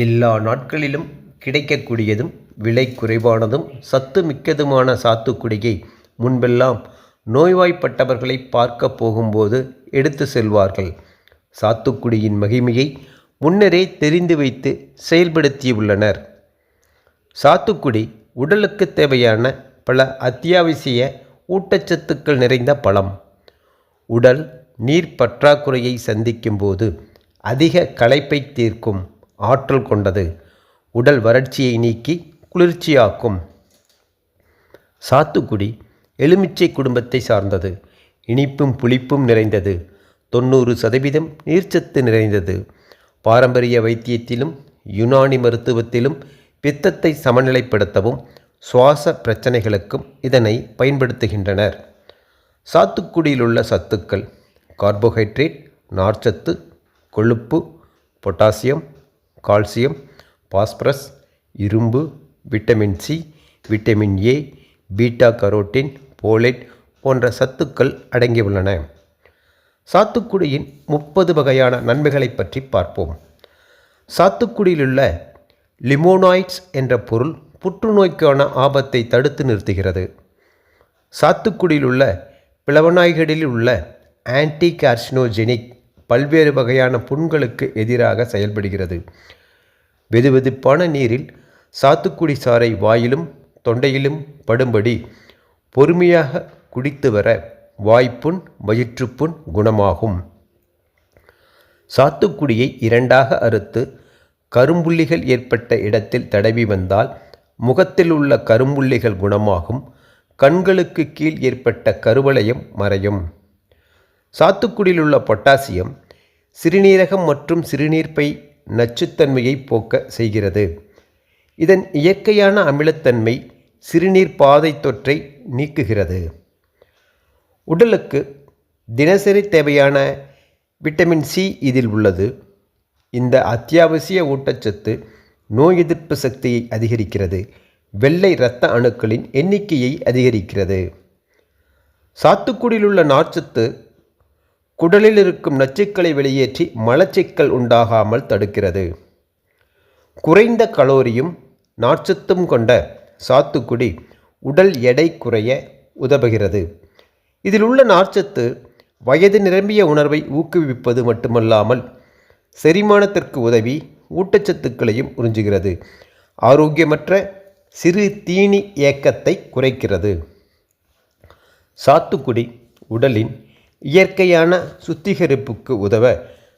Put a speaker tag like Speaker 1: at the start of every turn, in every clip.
Speaker 1: எல்லா நாட்களிலும் கிடைக்கக்கூடியதும் விலை குறைவானதும் சத்து மிக்கதுமான சாத்துக்குடியை முன்பெல்லாம் நோய்வாய்ப்பட்டவர்களை பார்க்க போகும்போது எடுத்து செல்வார்கள். சாத்துக்குடியின் மகிமையை முன்னரே தெரிந்து வைத்து செயல்படுத்தியுள்ளனர். சாத்துக்குடி உடலுக்கு தேவையான பல அத்தியாவசிய ஊட்டச்சத்துக்கள் நிறைந்த பழம். உடல் நீர் பற்றாக்குறையை சந்திக்கும் போது அதிக களைப்பை தீர்க்கும் ஆற்றல் கொண்டது. உடல் வறட்சியை நீக்கி குளிர்ச்சியாக்கும். சாத்துக்குடி எலுமிச்சை குடும்பத்தை சார்ந்தது. இனிப்பும் புளிப்பும் நிறைந்தது. 90% நீர்ச்சத்து நிறைந்தது. பாரம்பரிய வைத்தியத்திலும் யுனானி மருத்துவத்திலும் பித்தத்தை சமநிலைப்படுத்தவும் சுவாச பிரச்சனைகளுக்கும் இதனை பயன்படுத்துகின்றனர். சாத்துக்குடியிலுள்ள சத்துக்கள்: கார்போஹைட்ரேட், நார்ச்சத்து, கொழுப்பு, பொட்டாசியம், கால்சியம், பாஸ்பரஸ், இரும்பு, vitamin C, vitamin A, beta carotene, folate போன்ற சத்துக்கள் அடங்கியுள்ளன. சாத்துக்குடியின் 30 வகையான நன்மைகளை பற்றி பார்ப்போம். சாத்துக்குடியிலுள்ள லிமோனாய்ட்ஸ் என்ற பொருள் புற்றுநோய்க்கான ஆபத்தை தடுத்து நிறுத்துகிறது. சாத்துக்குடியிலுள்ள பிளவனாய்களில் உள்ள ஆன்டி கார்சினோஜெனிக் பல்வேறு வகையான புண்களுக்கு எதிராக செயல்படுகிறது. வெதுவெதுப்பான நீரில் சாத்துக்குடி சாறை வாயிலும் தொண்டையிலும் படும்படி பொறுமையாக குடித்து வர வாய்ப்புண், வயிற்றுப்புண் குணமாகும். சாத்துக்குடியை 2ஆக அறுத்து கரும்புள்ளிகள் ஏற்பட்ட இடத்தில் தடவி வந்தால் முகத்தில் உள்ள கரும்புள்ளிகள் குணமாகும். கண்களுக்கு கீழ் ஏற்பட்ட கருவளையம் மறையும். சாத்துக்குடியில் உள்ள பொட்டாசியம் சிறுநீரகம் மற்றும் சிறுநீர்ப்பை நச்சுத்தன்மையை போக்க செய்கிறது. இதன் இயற்கையான அமிலத்தன்மை சிறுநீர் பாதை தொற்றை நீக்குகிறது. உடலுக்கு தினசரி தேவையான விட்டமின் சி இதில் உள்ளது. இந்த அத்தியாவசிய ஊட்டச்சத்து நோய் எதிர்ப்பு சக்தியை அதிகரிக்கிறது. வெள்ளை இரத்த அணுக்களின் எண்ணிக்கையை அதிகரிக்கிறது. சாத்துக்குடியில் உள்ள நார்ச்சத்து குடலில் இருக்கும் நச்சுக்களை வெளியேற்றி மலச்சிக்கல் உண்டாகாமல் தடுக்கிறது. குறைந்த கலோரியும் நார்ச்சத்தும் கொண்ட சாத்துக்குடி உடல் எடை குறைய உதவுகிறது. இதில் உள்ள நார்ச்சத்து வயது நிரம்பிய உணர்வை ஊக்குவிப்பது மட்டுமல்லாமல் செரிமானத்திற்கு உதவி ஊட்டச்சத்துக்களையும் உறிஞ்சுகிறது. ஆரோக்கியமற்ற சிறு தீனி ஏக்கத்தை குறைக்கிறது. சாத்துக்குடி உடலின் இயற்கையான சுத்திகரிப்புக்கு உதவ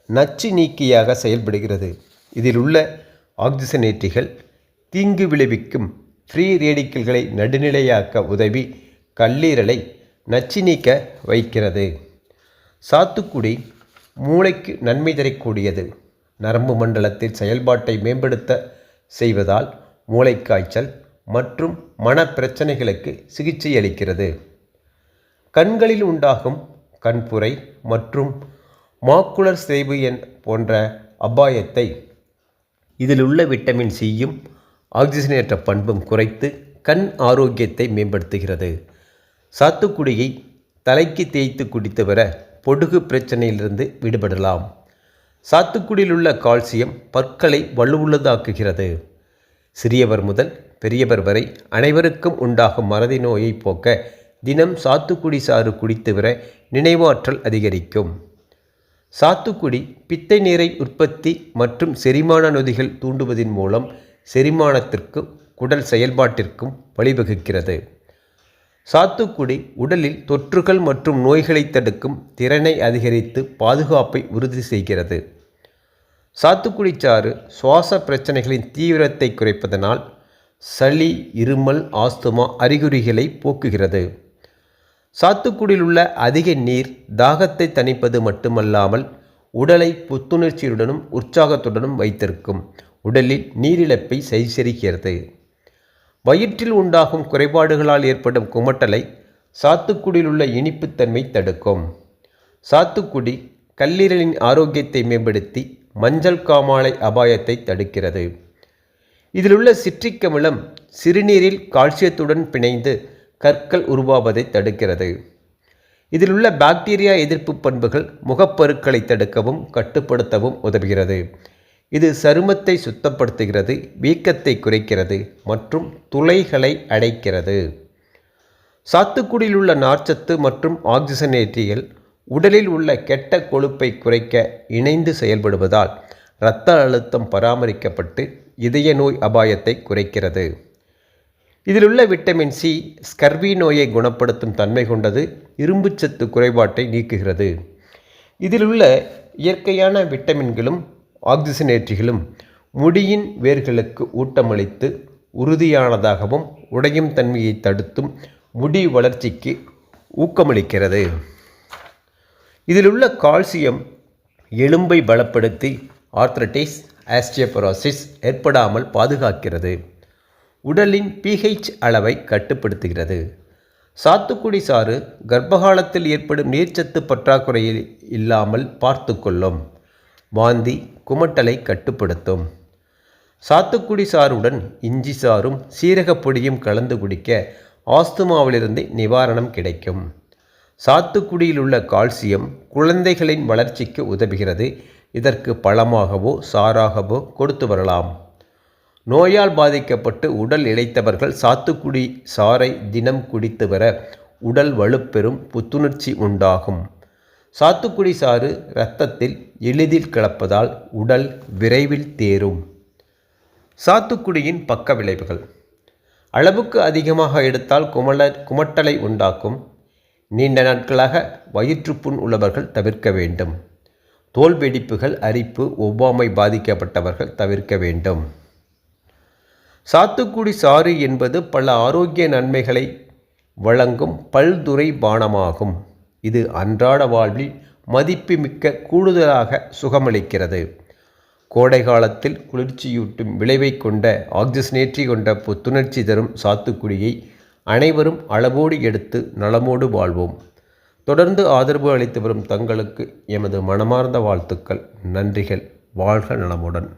Speaker 1: நச்சு நீக்கியாக செயல்படுகிறது. இதில் உள்ள ஆக்சிஜனேற்றிகள் தீங்கு விளைவிக்கும் ஃப்ரீ ரேடிக்கல்களை நடுநிலையாக்க உதவி கல்லீரலை நச்சு நீக்க வைக்கிறது. சாத்துக்குடி மூளைக்கு நன்மை தரக்கூடியது. நரம்பு மண்டலத்தின் செயல்பாட்டை மேம்படுத்த செய்வதால் மூளைக்காய்ச்சல் மற்றும் மனப்பிரச்சனைகளுக்கு சிகிச்சை அளிக்கிறது. கண்களில் உண்டாகும் கண்புரை மற்றும் மாக்குலர் சிதைவு போன்ற அபாயத்தை இதில் உள்ள விட்டமின் சியும் ஆக்சிஜனேற்ற பண்பும் குறைத்து கண் ஆரோக்கியத்தை மேம்படுத்துகிறது. சாத்துக்குடியை தலைக்கு தேய்த்து குடித்து வர பொடுகு பிரச்சனையிலிருந்து விடுபடலாம். சாத்துக்குடியில் உள்ள கால்சியம் பற்களை வலுவுள்ளதாக்குகிறது. சிறியவர் முதல் பெரியவர் வரை அனைவருக்கும் உண்டாகும் மறதி நோயை போக்க தினம் சாத்துக்குடி சாறு குடித்து வர நினைவாற்றல் அதிகரிக்கும். சாத்துக்குடி பித்தை நீரை உற்பத்தி மற்றும் செரிமான நொதிகள் தூண்டுவதன் மூலம் செரிமானத்திற்கும் குடல் செயல்பாட்டிற்கும் வழிவகுக்கிறது. சாத்துக்குடி உடலில் தொற்றுகள் மற்றும் நோய்களை தடுக்கும் திறனை அதிகரித்து பாதுகாப்பை உறுதி செய்கிறது. சாத்துக்குடி சாறு சுவாச பிரச்சனைகளின் தீவிரத்தை குறைப்பதனால் சளி, இருமல், ஆஸ்துமா அறிகுறிகளை போக்குகிறது. சாத்துக்குடியில் உள்ள அதிக நீர் தாகத்தை தணிப்பது மட்டுமல்லாமல் உடலை புத்துணர்ச்சியுடனும் உற்சாகத்துடனும் வைத்திருக்கும். உடலில் நீரிழப்பை சரிசெய்கிறது. வயிற்றில் உண்டாகும் குறைபாடுகளால் ஏற்படும் குமட்டலை சாத்துக்குடியில் உள்ள இனிப்புத்தன்மை தடுக்கும். சாத்துக்குடி கல்லீரலின் ஆரோக்கியத்தை மேம்படுத்தி மஞ்சள் காமாலை அபாயத்தை தடுக்கிறது. இதில் உள்ள சிட்ரிக் அமிலம் சிறுநீரில் கால்சியத்துடன் பிணைந்து கற்கள் உருவாவதை தடுக்கிறது. இதில் உள்ள பாக்டீரியா எதிர்ப்பு பண்புகள் முகப்பருக்களை தடுக்கவும் கட்டுப்படுத்தவும் உதவுகிறது. இது சருமத்தை சுத்தப்படுத்துகிறது, வீக்கத்தை குறைக்கிறது மற்றும் துளைகளை அடைக்கிறது. சாத்துக்குடியில் உள்ள நார்ச்சத்து மற்றும் ஆக்சிஜனேற்றிகள் உடலில் உள்ள கெட்ட கொழுப்பை குறைக்க இணைந்து செயல்படுவதால் இரத்த அழுத்தம் பராமரிக்கப்பட்டு இதய நோய் அபாயத்தை குறைக்கிறது. இதிலுள்ள விட்டமின் சி ஸ்கர்வி நோயை குணப்படுத்தும் தன்மை கொண்டது, இரும்புச்சத்து குறைபாட்டை நீக்குகிறது. இதிலுள்ள இயற்கையான விட்டமின்களும் ஆக்சிஜனேற்றிகளும் முடியின் வேர்களுக்கு ஊட்டமளித்து உறுதியானதாகவும் உடையும் தன்மையை தடுத்தும் முடி வளர்ச்சிக்கு ஊக்கமளிக்கிறது. இதிலுள்ள கால்சியம் எலும்பை பலப்படுத்தி ஆர்த்ரட்டிஸ், ஆஸ்டியோபரோசிஸ் ஏற்படாமல் பாதுகாக்கிறது. உடலின் pH அளவை கட்டுப்படுத்துகிறது. சாத்துக்குடி சாறு கர்ப்பகாலத்தில் ஏற்படும் நீர்ச்சத்து பற்றாக்குறையில் இல்லாமல் பார்த்துக்கொள்ளும். வாந்தி, குமட்டலை கட்டுப்படுத்தும். சாத்துக்குடி சாறுடன் இஞ்சி சாறும் சீரகப் பொடியும் கலந்து குடிக்க ஆஸ்துமாவிலிருந்து நிவாரணம் கிடைக்கும். சாத்துக்குடியில் உள்ள கால்சியம் குழந்தைகளின் வளர்ச்சிக்கு உதவுகிறது. இதற்கு பழமாகவோ சாறாகவோ கொடுத்து வரலாம். நோயால் பாதிக்கப்பட்டு உடல் இளைத்தவர்கள் சாத்துக்குடி சாறை தினம் குடித்து வர உடல் வலுப்பெறும், புத்துணர்ச்சி உண்டாகும். சாத்துக்குடி சாறு இரத்தத்தில் எளிதில் கலப்பதால் உடல் விரைவில் தேரும். சாத்துக்குடியின் பக்க விளைவுகள்: அளவுக்கு அதிகமாக எடுத்தால் குமட்டலை உண்டாக்கும். நீண்ட நாட்களாக வயிற்றுப்புண் உள்ளவர்கள் தவிர்க்க வேண்டும். தோல் வெடிப்புகள், அரிப்பு, ஒவ்வாமை பாதிக்கப்பட்டவர்கள் தவிர்க்க வேண்டும். சாத்துக்குடி சாறு என்பது பல ஆரோக்கிய நன்மைகளை வழங்கும் பல்துறை பானமாகும். இது அன்றாட வாழ்வில் மதிப்புமிக்க கூடுதலாக சுகமளிக்கிறது. கோடை காலத்தில் குளிர்ச்சியூட்டும் விளைவை கொண்ட ஆக்சிஜனேற்றி கொண்ட புத்துணர்ச்சி தரும் சாத்துக்குடியை அனைவரும் அளவோடு எடுத்து நலமோடு வாழ்வோம். தொடர்ந்து ஆதரவு அளித்து வரும் தங்களுக்கு எமது மனமார்ந்த வாழ்த்துக்கள், நன்றிகள். வாழ்க நலமுடன்.